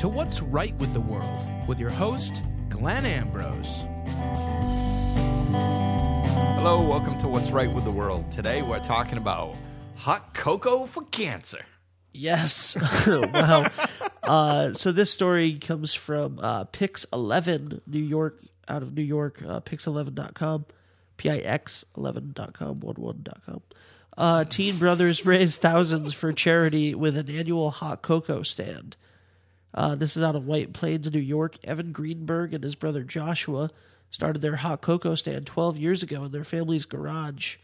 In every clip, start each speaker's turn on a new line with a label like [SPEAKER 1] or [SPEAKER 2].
[SPEAKER 1] to What's Right with the World with your host, Glenn Ambrose.
[SPEAKER 2] Hello, welcome to What's Right with the World. Today we're talking about hot cocoa for cancer.
[SPEAKER 3] Yes. Wow. So this story comes from Pix11, New York, out of New York, pix11.com, pix11.com, 11.com. Teen brothers raise thousands for charity with an annual hot cocoa stand. This is out of White Plains, New York. Evan Greenberg and his brother Joshua started their hot cocoa stand 12 years ago in their family's garage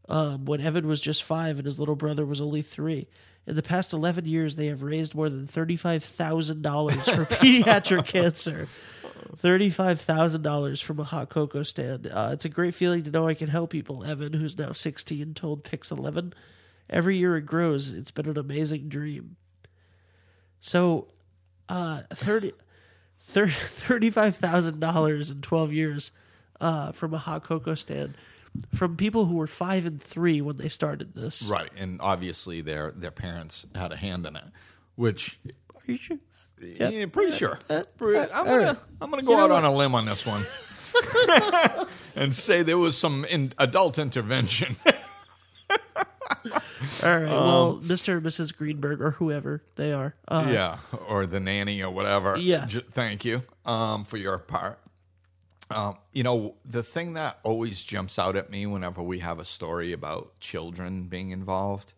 [SPEAKER 3] when Evan was just 5 and his little brother was only 3. In the past 11 years, they have raised more than $35,000 for pediatric cancer. $35,000 from a hot cocoa stand. It's a great feeling to know I can help people, Evan, who's now 16, told Pix11. Every year it grows. It's been an amazing dream. So, $35,000 in 12 years from a hot cocoa stand from people who were 5 and 3 when they started this.
[SPEAKER 2] Right, and obviously their parents had a hand in it, which...
[SPEAKER 3] Are you sure?
[SPEAKER 2] Yeah, pretty sure. I'm gonna go out on a limb on this one and say there was some adult intervention.
[SPEAKER 3] All right. Well, Mr. and Mrs. Greenberg or whoever they are.
[SPEAKER 2] Yeah, or the nanny or whatever.
[SPEAKER 3] Yeah.
[SPEAKER 2] Thank you for your part. The thing that always jumps out at me whenever we have a story about children being involved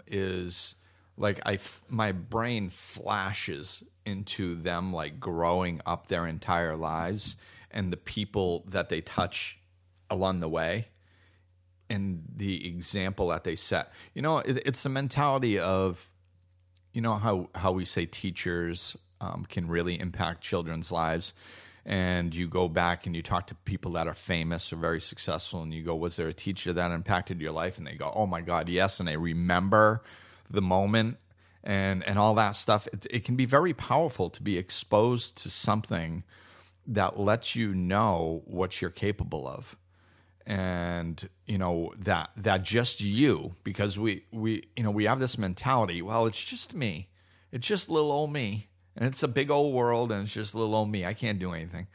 [SPEAKER 2] is like my brain flashes into them like growing up their entire lives and the people that they touch along the way. And the example that they set, it's the mentality of, how we say teachers can really impact children's lives. And you go back and you talk to people that are famous or very successful, and you go, was there a teacher that impacted your life? And they go, oh my God, yes. And they remember the moment and all that stuff. It can be very powerful to be exposed to something that lets you know what you're capable of. And that just you, because we have this mentality, well, it's just me, it's just little old me, and it's a big old world, and it's just little old me, I can't do anything.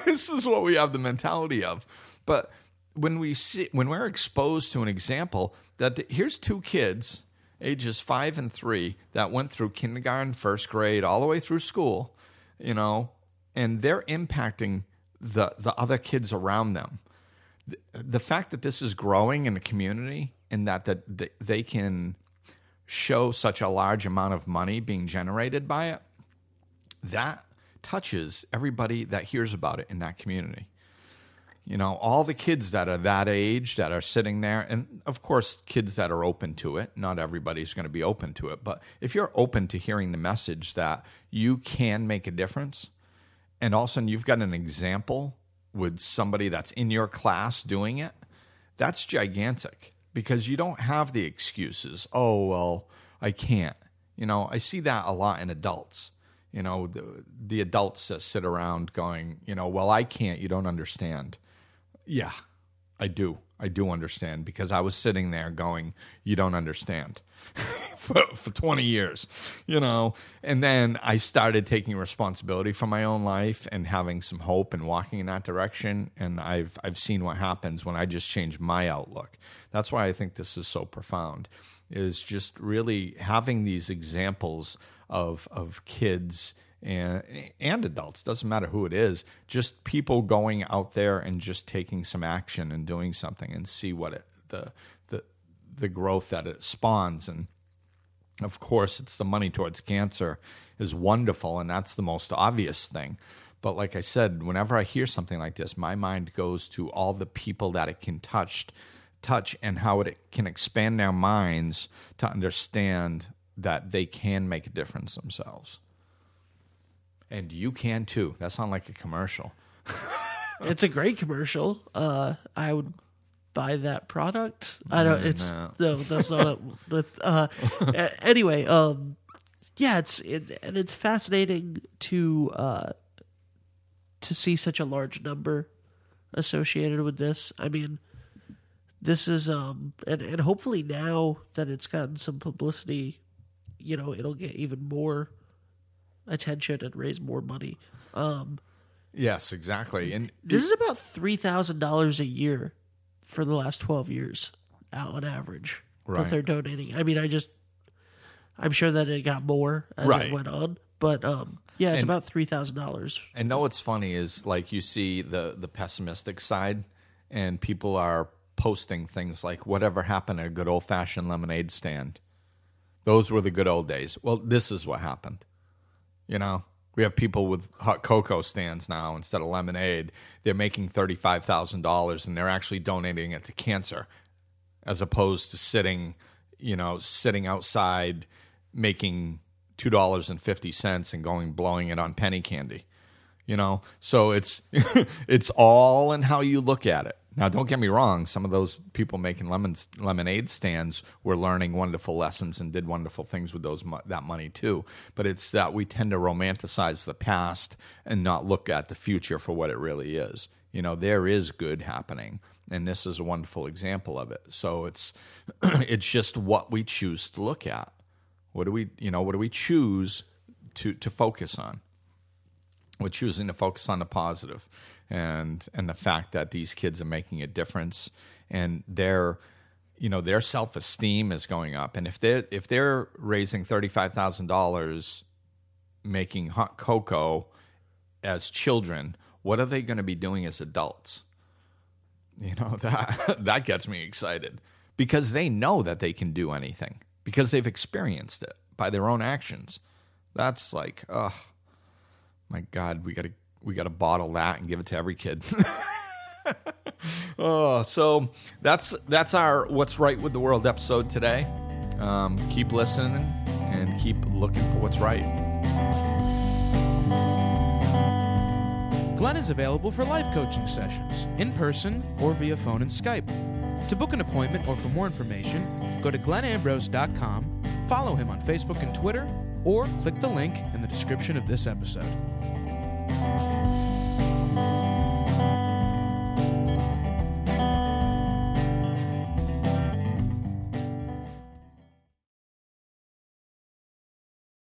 [SPEAKER 2] This is what we have the mentality of. But when we're exposed to an example that here's 2 kids ages 5 and 3 that went through kindergarten, first grade, all the way through school, and they're impacting the other kids around them. The fact that this is growing in the community and that they can show such a large amount of money being generated by it, that touches everybody that hears about it in that community. All the kids that are that age that are sitting there, and of course, kids that are open to it. Not everybody's going to be open to it, but if you're open to hearing the message that you can make a difference, and all of a sudden you've got an example with somebody that's in your class doing it, that's gigantic because you don't have the excuses. Oh, well, I can't. I see that a lot in adults. The adults that sit around going, well, I can't, you don't understand. Yeah, I do. I do understand because I was sitting there going, you don't understand for 20 years, and then I started taking responsibility for my own life and having some hope and walking in that direction. And I've seen what happens when I just change my outlook. That's why I think this is so profound, is just really having these examples of kids and adults, doesn't matter who it is, just people going out there and just taking some action and doing something and see what the growth that it spawns. And of course, it's the money towards cancer is wonderful, and that's the most obvious thing. But like I said, whenever I hear something like this, my mind goes to all the people that it can touch and how it can expand their minds to understand that they can make a difference themselves. And you can too. That sounds like a commercial.
[SPEAKER 3] It's a great commercial. I would buy that product. I don't. It's no, that's not. Anyway, yeah, it's fascinating to see such a large number associated with this. I mean, this is and hopefully now that it's gotten some publicity, it'll get even more attention and raise more money.
[SPEAKER 2] Yes, exactly. And
[SPEAKER 3] This is about $3,000 a year for the last 12 years out on average
[SPEAKER 2] Right.
[SPEAKER 3] that they're donating. I mean, I'm sure that it got more as
[SPEAKER 2] Right.
[SPEAKER 3] it went on, but yeah, it's
[SPEAKER 2] And-
[SPEAKER 3] about $3,000.
[SPEAKER 2] And know what's funny is like you see the pessimistic side, and people are posting things like, "Whatever happened at a good old fashioned lemonade stand? Those were the good old days." Well, this is what happened. You know, we have people with hot cocoa stands now instead of lemonade. They're making $35,000, and they're actually donating it to cancer, as opposed to sitting outside making $2.50 and blowing it on penny candy. You know, so it's it's all in how you look at it. Now, don't get me wrong. Some of those people making lemonade stands were learning wonderful lessons and did wonderful things with that money too. But it's that we tend to romanticize the past and not look at the future for what it really is. You know, there is good happening, and this is a wonderful example of it. So it's it's just what we choose to look at. What do we choose to focus on? We're choosing to focus on the positive and the fact that these kids are making a difference, and their self-esteem is going up. And if they're raising $35,000 making hot cocoa as children, what are they going to be doing as adults? You know, that gets me excited, because they know that they can do anything because they've experienced it by their own actions. That's like, oh my God, we gotta bottle that and give it to every kid. Oh, so that's our What's Right with the World episode today. Keep listening and keep looking for what's right.
[SPEAKER 1] Glenn is available for life coaching sessions, in person or via phone and Skype. To book an appointment or for more information, go to glenambrose.com, follow him on Facebook and Twitter, or click the link in the description of this episode.